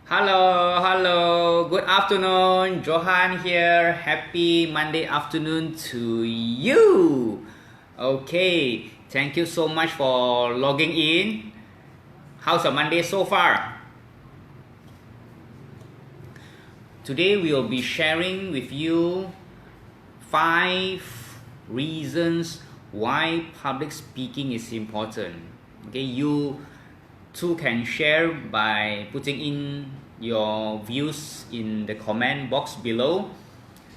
Hello, good afternoon. Johan here. Happy Monday afternoon to you. Okay, thank you so much for logging in. How's your Monday so far? Today we will be sharing with you 5 reasons why public speaking is important. Okay, you too can share by putting in your views in the comment box below.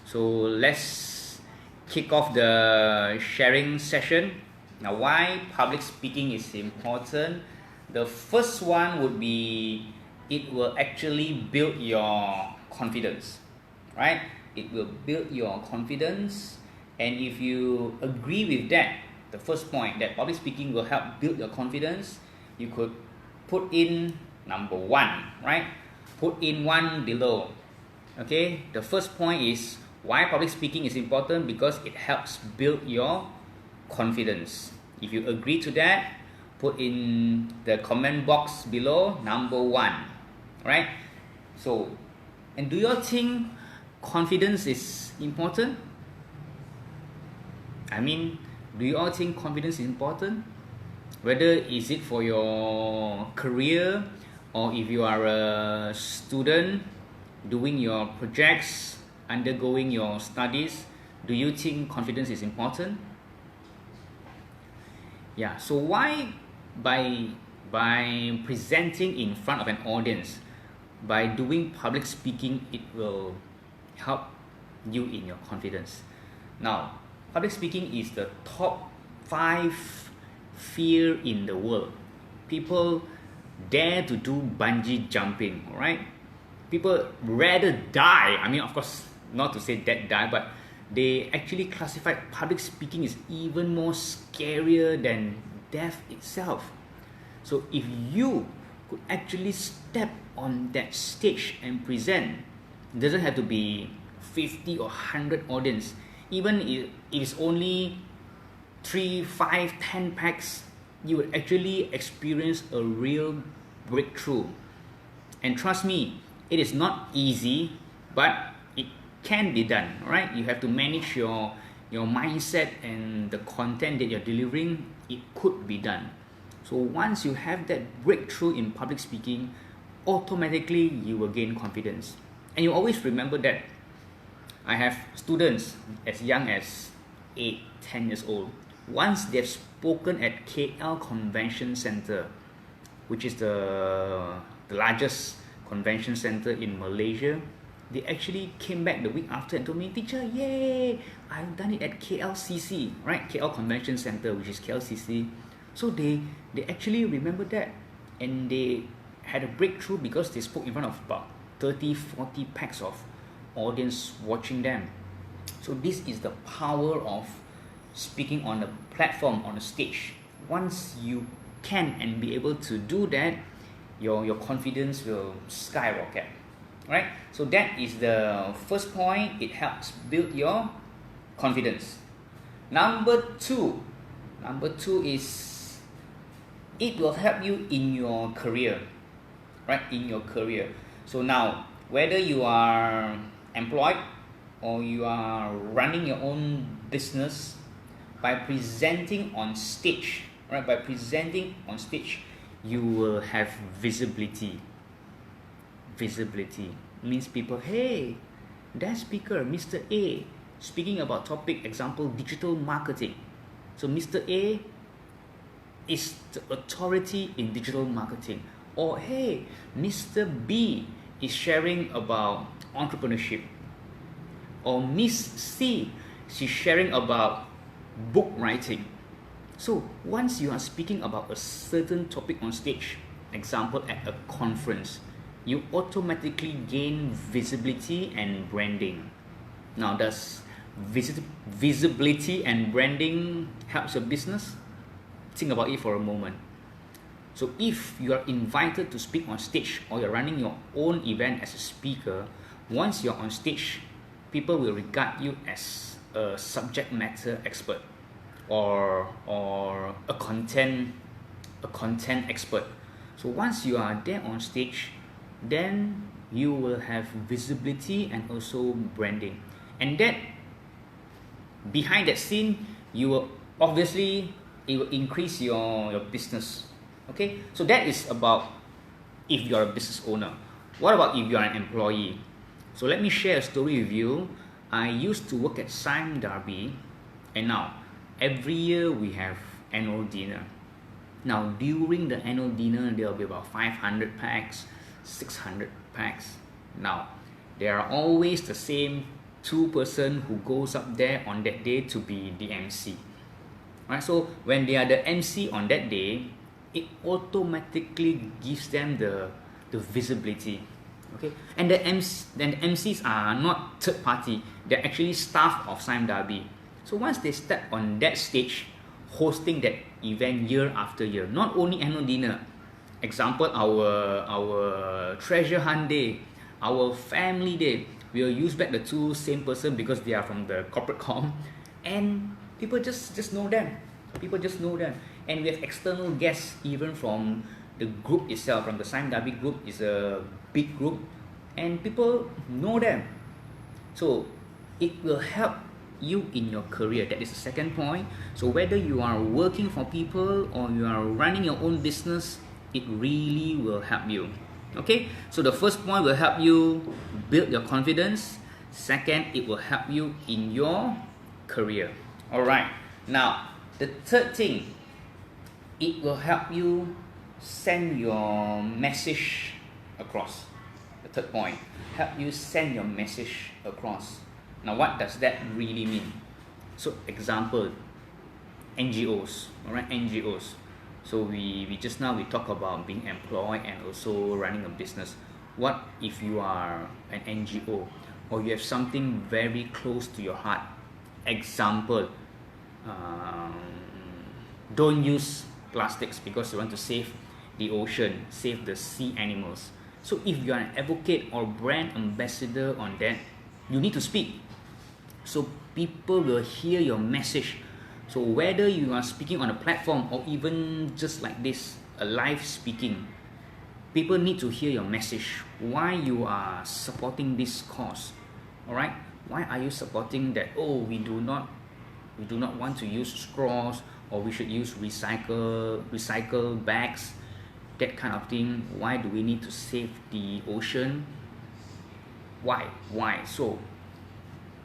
So let's kick off the sharing session. Now, why public speaking is important? The first one would be it will actually build your confidence, right? It will build your confidence, and if you agree with that, the first point that public speaking will help build your confidence, you could put in number 1, right? Put in 1 below. Okay, the first point is why public speaking is important, because it helps build your confidence. If you agree to that, put in the comment box below number 1, right? So, and do you all think confidence is important? I mean, do you all think confidence is important? Whether is it for your career, or if you are a student doing your projects, undergoing your studies, do you think confidence is important? Yeah, so why by presenting in front of an audience, by doing public speaking, it will help you in your confidence. Now, public speaking is the top 5 fear in the world. People dare to do bungee jumping, right? People rather die. I mean, of course, not to say that die, but they actually classify public speaking is even more scarier than death itself. So if you could actually step on that stage and present, it doesn't have to be 50 or 100 audience. Even if it's only 3, 5, 10 packs, you will actually experience a real breakthrough. And trust me, it is not easy, but it can be done, right? You have to manage your mindset and the content that you're delivering. It could be done. So once you have that breakthrough in public speaking, automatically you will gain confidence. And you always remember that I have students as young as 8, 10 years old. Once they've spoken at KL Convention Center, which is the largest convention center in Malaysia, they actually came back the week after and told me, "Teacher, yay, I've done it at KLCC," right? KL Convention Center, which is KLCC. So they actually remember that, and they had a breakthrough because they spoke in front of about 30, 40 packs of audience watching them. So this is the power of speaking on a platform, on a stage. Once you can and be able to do that, your confidence will skyrocket, right? So that is the first point. It helps build your confidence. Number two is it will help you in your career, right? In your career. So now, whether you are employed or you are running your own business, by presenting on stage, right? By presenting on stage, you will have visibility. Visibility means people, hey, that speaker, Mr. A, speaking about topic, example, digital marketing. So Mr. A is the authority in digital marketing. Or hey, Mr. B is sharing about entrepreneurship. Or Miss C, she's sharing about book writing. So once you are speaking about a certain topic on stage, example at a conference, you automatically gain visibility and branding. Now, does visibility and branding help your business? Think about it for a moment. So if you are invited to speak on stage, or you're running your own event as a speaker, once you're on stage, people will regard you as a subject matter expert, or a content expert. So once you are there on stage, then you will have visibility and also branding. And that, behind that scene, you will obviously, it will increase your business. Okay, so that is about if you're a business owner. What about if you're an employee? So let me share a story with you. I used to work at Sime Darby, and now every year we have annual dinner. Now during the annual dinner, there will be about 500 packs, 600 packs. Now there are always the same two person who goes up there on that day to be the MC. Right? So when they are the MC on that day, it automatically gives them the visibility. Okay, and the MCs are not third party; they're actually staff of Sime Darby. So once they step on that stage, hosting that event year after year, not only annual dinner, example our treasure hunt day, our family day, we'll use back the two same person because they are from the corporate com, and people just know them. People just know them, and we have external guests even from the group itself. From the Sime Darby group is a big group, and people know them. So it will help you in your career. That is the second point. So whether you are working for people or you are running your own business, it really will help you. Okay, so the first point will help you build your confidence. Second, it will help you in your career. All right, now the third thing, it will help you send your message across. The third point, help you send your message across. Now what does that really mean? So example, NGOs, all right, NGOs. So we just now we talk about being employed and also running a business. What if you are an NGO or you have something very close to your heart? Example, don't use plastics because you want to save the ocean, save the sea animals. So if you are an advocate or brand ambassador on that, you need to speak. So people will hear your message. So whether you are speaking on a platform or even just like this, a live speaking, people need to hear your message. Why you are supporting this cause? All right? Why are you supporting that? Oh, we do not want to use straws, or we should use recycle bags, that kind of thing. Why do we need to save the ocean? Why? So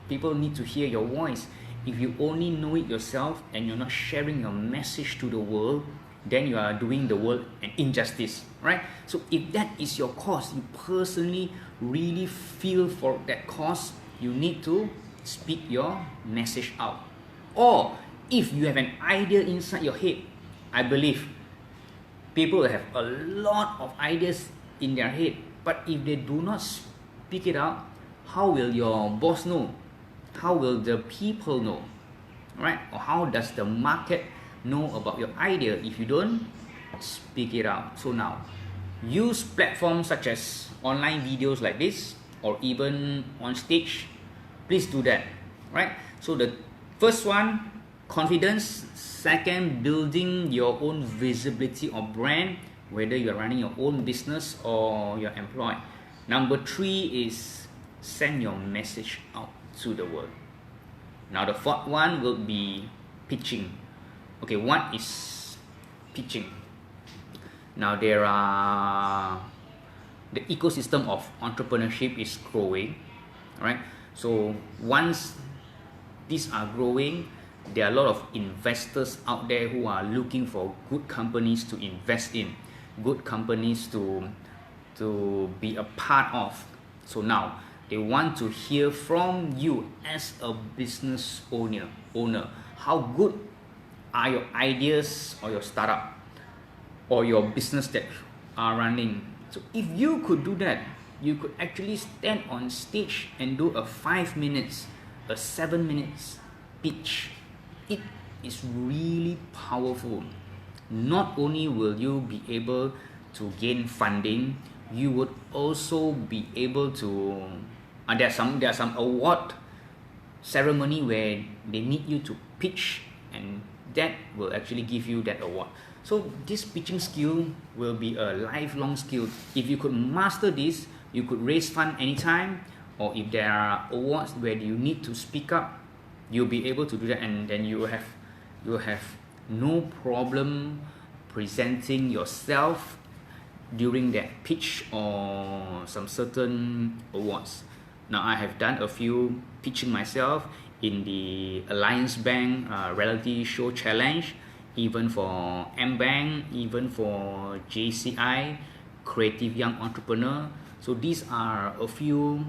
people need to hear your voice. If you only know it yourself and you're not sharing your message to the world, then you are doing the world an injustice, right? So if that is your cause, you personally really feel for that cause, you need to speak your message out. Or if you have an idea inside your head, I believe people have a lot of ideas in their head, but if they do not speak it out, how will your boss know? How will the people know? Right? Or how does the market know about your idea if you don't speak it out? So now, use platforms such as online videos like this, or even on stage. Please do that. Right? So the first one, confidence. Second, building your own visibility or brand, whether you're running your own business or you're employed. Number three is send your message out to the world. Now the fourth one will be pitching. Okay, what is pitching? Now the ecosystem of entrepreneurship is growing. Alright, so once these are growing, there are a lot of investors out there who are looking for good companies to invest in, good companies to be a part of. So now they want to hear from you as a business owner. How good are your ideas or your startup or your business that are running? So if you could do that, you could actually stand on stage and do a 5 minutes, a 7 minutes pitch. It is really powerful. Not only will you be able to gain funding, you would also be able to there are some award ceremony where they need you to pitch, and that will actually give you that award. So this pitching skill will be a lifelong skill. If you could master this, you could raise fund anytime, or if there are awards where you need to speak up, you'll be able to do that, and then you will have no problem presenting yourself during that pitch or some certain awards. Now I have done a few pitching myself in the Alliance Bank reality show challenge, even for Ampang, even for JCI, Creative Young Entrepreneur. So these are a few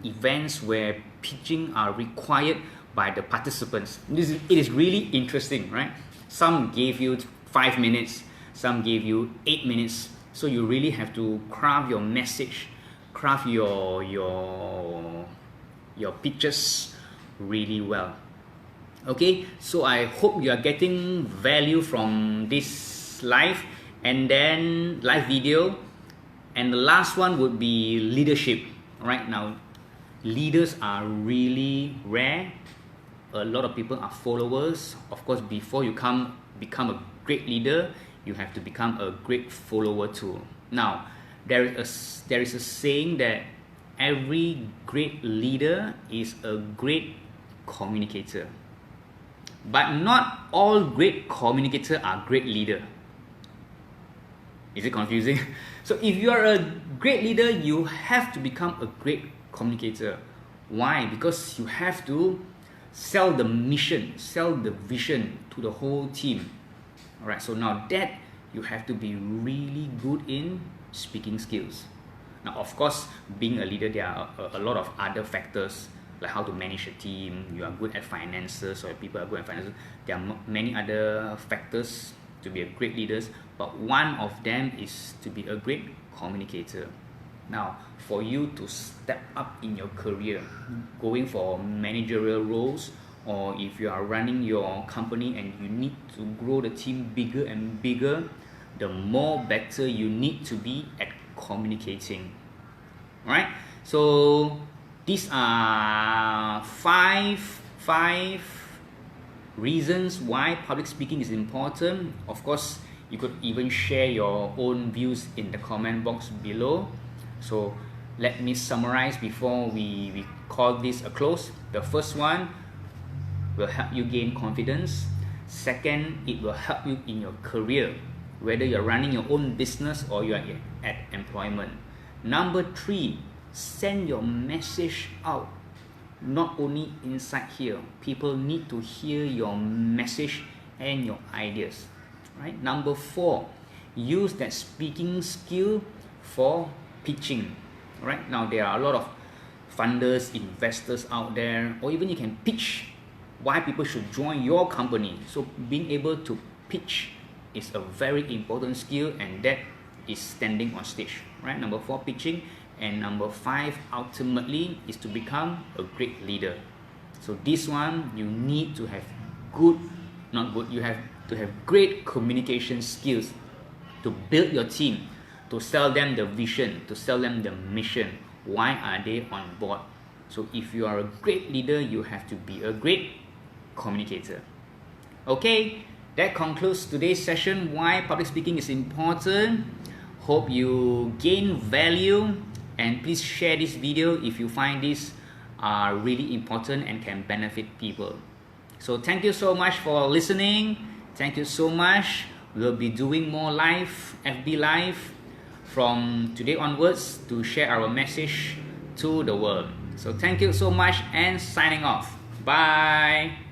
events where pitching are required by the participants. It is really interesting, right? Some gave you 5 minutes, some gave you 8 minutes. So you really have to craft your message, craft your pictures really well. Okay, so I hope you are getting value from this live video. And the last one would be leadership. Right now, leaders are really rare. A lot of people are followers. Of course, before you become a great leader, you have to become a great follower too. Now, there is a saying that every great leader is a great communicator. But not all great communicators are great leaders. Is it confusing? So if you are a great leader, you have to become a great communicator. Why? Because you have to sell the mission, sell the vision to the whole team. Alright, so now that you have to be really good in speaking skills. Now, of course, being a leader, there are a lot of other factors, like how to manage a team. You are good at finances, or people are good at finances. There are many other factors to be a great leader, but one of them is to be a great communicator. Now, for you to step up in your career, going for managerial roles, or if you are running your company and you need to grow the team bigger and bigger, the more better you need to be at communicating. Alright, so these are five reasons why public speaking is important. Of course, you could even share your own views in the comment box below. So let me summarize before we call this a close. The first one will help you gain confidence. Second, it will help you in your career, whether you're running your own business or you are at employment. Number 3, send your message out. Not only inside here, people need to hear your message and your ideas. Right? Number 4, use that speaking skill for pitching. Right? Now there are a lot of funders, investors out there, or even you can pitch why people should join your company. So being able to pitch is a very important skill, and that is standing on stage. Right? Number 4, pitching. And number 5, ultimately, is to become a great leader. So this one, you need to have you have to have great communication skills to build your team, to sell them the vision, to sell them the mission. Why are they on board? So if you are a great leader, you have to be a great communicator. Okay, that concludes today's session, why public speaking is important. Hope you gain value. And please share this video if you find this really important and can benefit people. So thank you so much for listening. Thank you so much. We'll be doing more live, FB Live, from today onwards to share our message to the world. So thank you so much, and signing off. Bye.